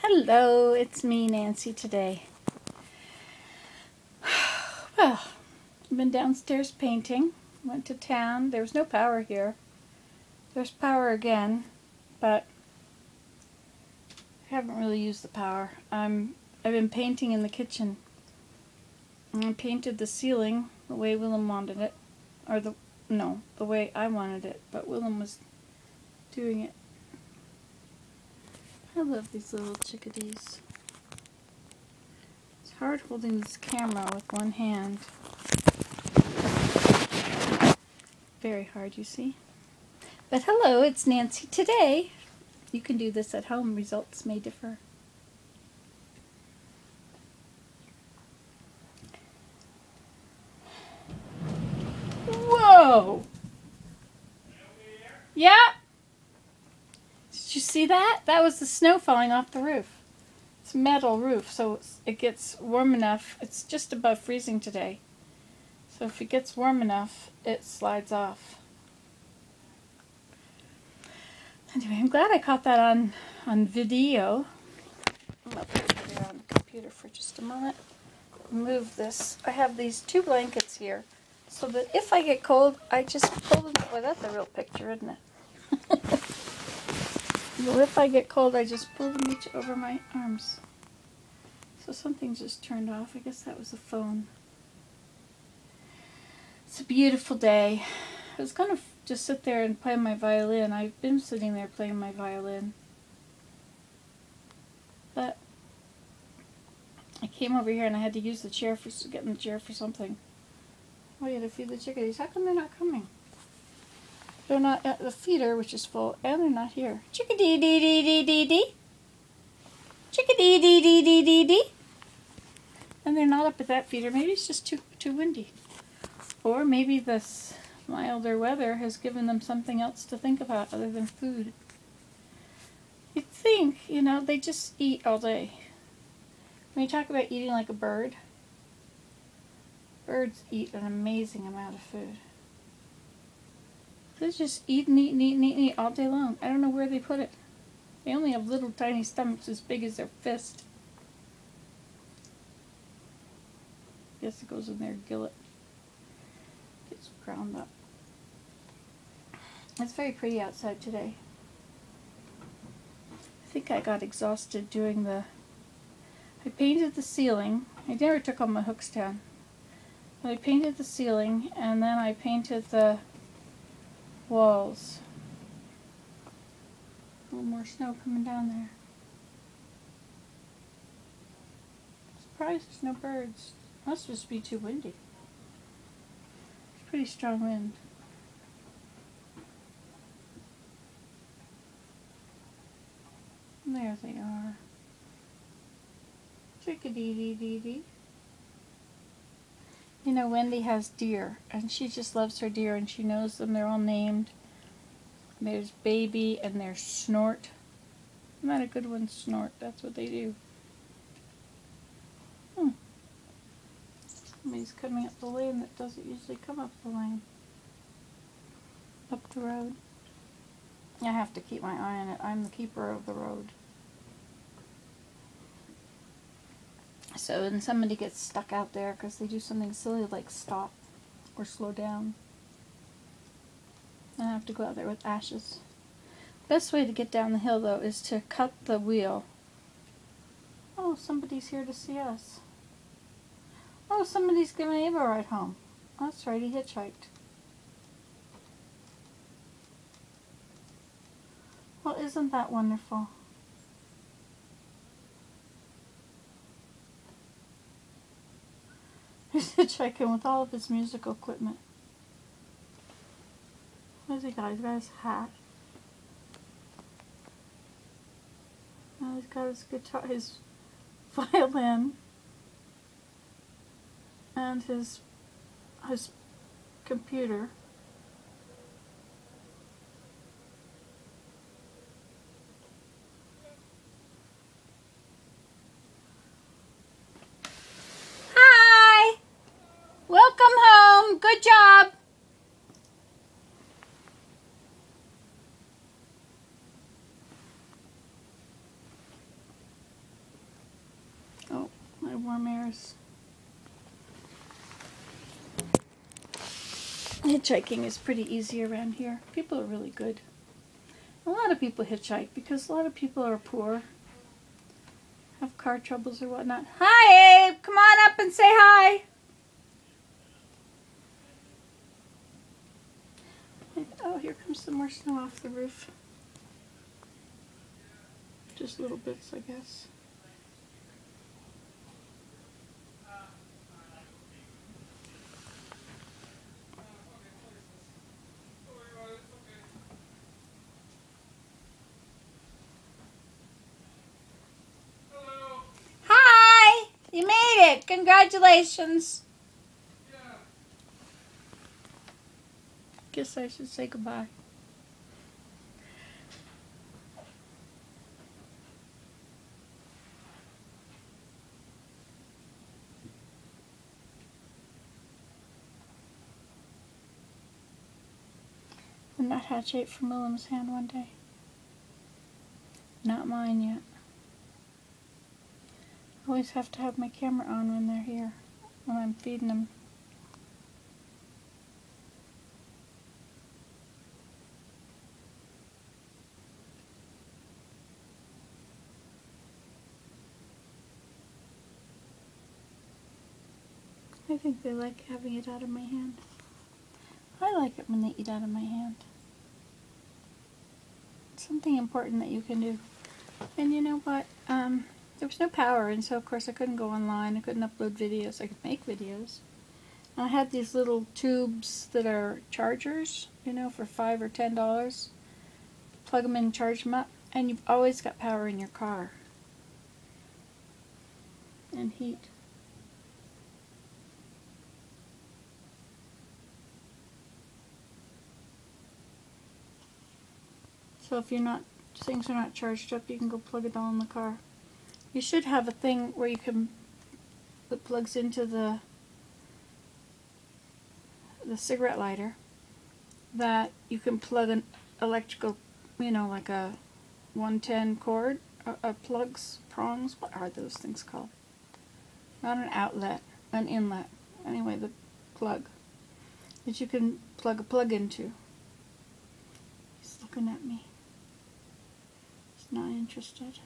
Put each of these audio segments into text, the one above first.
Hello, it's me, Nancy, today. Well, I've been downstairs painting, went to town. There was no power here. There's power again, but I haven't really used the power. I've been painting in the kitchen. And I painted the ceiling the way Willem wanted it. The way I wanted it, but Willem was doing it. I love these little chickadees. It's hard holding this camera with one hand. Very hard, you see. But hello, it's Nancy today. You can do this at home. Results may differ. Whoa! Yeah? Did you see that? That was the snow falling off the roof. It's a metal roof, so it gets warm enough. It's just above freezing today. So if it gets warm enough, it slides off. Anyway, I'm glad I caught that on video. I'm going to put it on the computer for just a moment. Move this. I have these two blankets here, so that if I get cold, I just pull them. Well, that's a real picture, isn't it? Well, if I get cold, I just pull them each over my arms. So something just turned off. I guess that was the phone. It's a beautiful day. I was going to just sit there and play my violin. I've been sitting there playing my violin. But I came over here and I had to use the chair for getting the chair for something. Oh, you had to feed the chickadees. How come they're not coming? They're not at the feeder, which is full, and they're not here. Chickadee-dee-dee-dee-dee-dee. Chickadee-dee-dee-dee-dee-dee. And they're not up at that feeder. Maybe it's just too windy. Or maybe this milder weather has given them something else to think about other than food. You'd think, they just eat all day. When you talk about eating like a bird, birds eat an amazing amount of food. They just eat and eat and eat and eat and eat all day long. I don't know where they put it. They only have little tiny stomachs as big as their fist. Guess it goes in their gillet. Gets ground up. It's very pretty outside today. I think I got exhausted doing I painted the ceiling. I never took all my hooks down. But I painted the ceiling and then I painted the walls. A little more snow coming down there. Surprised there's no birds. Must just be too windy. It's pretty strong wind. And there they are. Chickadee-dee-dee-dee. Wendy has deer, and she just loves her deer, and she knows them. They're all named. There's Baby, and there's Snort. Isn't that a good one, Snort? That's what they do. Somebody's coming up the lane that doesn't usually come up the lane. Up the road. I have to keep my eye on it. I'm the keeper of the road. So when somebody gets stuck out there because they do something silly like stop or slow down, I have to go out there with ashes. Best way to get down the hill, though, is to cut the wheel. Oh, somebody's here to see us. Oh, somebody's giving Ava a ride home. That's right, he hitchhiked. Well, isn't that wonderful? He's hitchhiking with all of his musical equipment. What's he got? He's got his hat. Now he's got his guitar, his violin, and his computer. Hi! Welcome home. Good job. warm airs. Hitchhiking is pretty easy around here. People are really good. A lot of people hitchhike because a lot of people are poor, have car troubles or whatnot. Hi, Abe! Come on up and say hi! Oh, here comes some more snow off the roof. Just little bits, I guess. Hi! You made it! Congratulations! Guess I should say goodbye. The nuthatch ate from Willem's hand one day. Not mine yet. Always have to have my camera on when they're here, when I'm feeding them. I think they like having it out of my hand. I like it when they eat out of my hand. It's something important that you can do. And you know what? There was no power, and so of course I couldn't go online. I couldn't upload videos. I could make videos. And I had these little tubes that are chargers, you know, for $5 or $10. Plug them in and charge them up, and you've always got power in your car. And heat. So if things are not charged up, you can go plug it all in the car. You should have a thing where you can, that plugs into the cigarette lighter, that you can plug an electrical, you know, like a 110 cord, plugs, prongs, what are those things called? Not an outlet, an inlet. Anyway, the plug that you can plug a plug into. He's looking at me. He's not interested.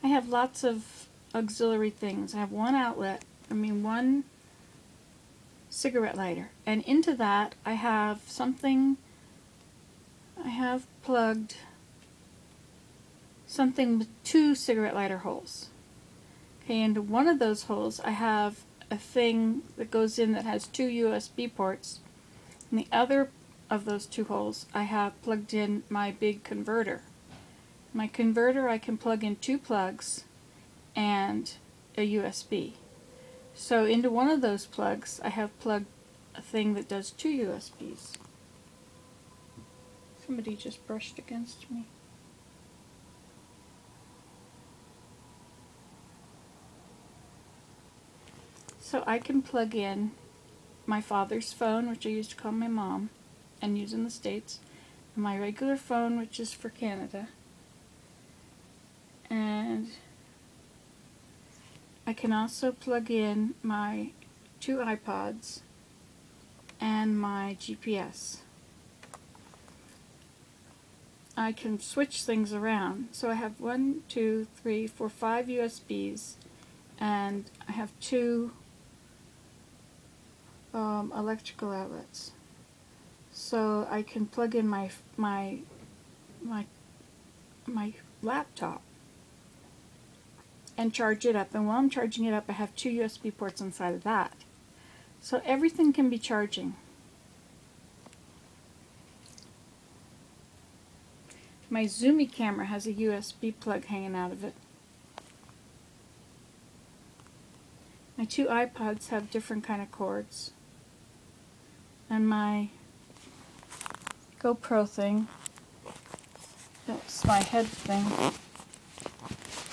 I have lots of auxiliary things. I have one outlet, one cigarette lighter, and into that I have plugged something with 2 cigarette lighter holes. Okay, into one of those holes I have a thing that goes in that has 2 USB ports. In the other of those 2 holes I have plugged in my big converter. My converter, I can plug in 2 plugs and a USB. So into one of those plugs I have plugged a thing that does 2 USBs. Somebody just brushed against me. So I can plug in my father's phone, which I used to call my mom and use in the States, and my regular phone, which is for Canada. And I can also plug in my 2 iPods and my GPS. I can switch things around. So I have 1, 2, 3, 4, 5 USBs, and I have 2 electrical outlets. So I can plug in my laptop and charge it up, and while I'm charging it up I have 2 USB ports inside of that. So everything can be charging. My Zoomy camera has a USB plug hanging out of it. My 2 iPods have different kind of cords. And my GoPro thing, that's my head thing,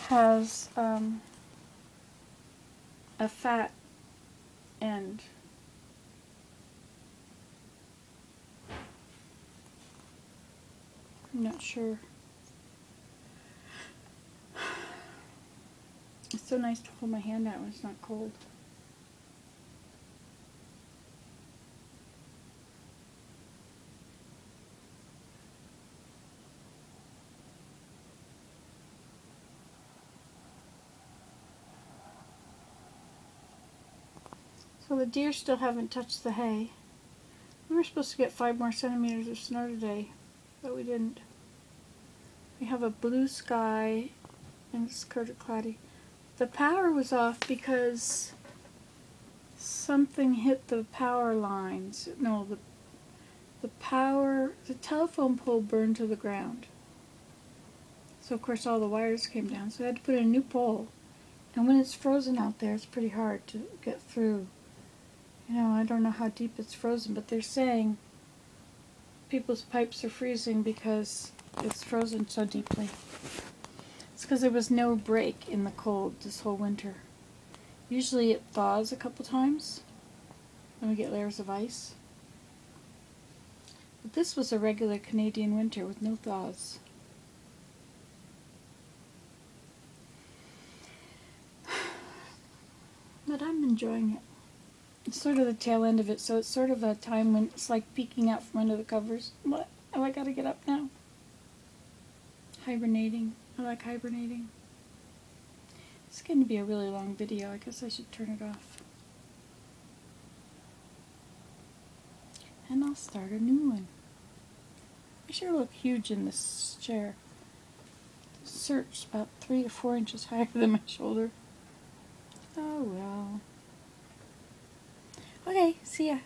has a fat end. I'm not sure so nice to hold my hand out when it's not cold. So the deer still haven't touched the hay. We were supposed to get 5 more centimeters of snow today, but we didn't. We have a blue sky and it's kind of cloudy. The power was off because something hit the power lines. No, the telephone pole burned to the ground. So of course all the wires came down, so I had to put in a new pole. And when it's frozen out there, it's pretty hard to get through. You know, I don't know how deep it's frozen, but they're saying people's pipes are freezing because it's frozen so deeply. It's because there was no break in the cold this whole winter. Usually it thaws a couple times, and we get layers of ice. But this was a regular Canadian winter with no thaws. But I'm enjoying it. It's sort of the tail end of it, so it's sort of a time when it's like peeking out from under the covers. What? Oh, I gotta get up now. Hibernating. I like hibernating. It's going to be a really long video. I guess I should turn it off. And I'll start a new one. I sure look huge in this chair. The search's about 3 to 4 inches higher than my shoulder. Oh well. Okay, see ya.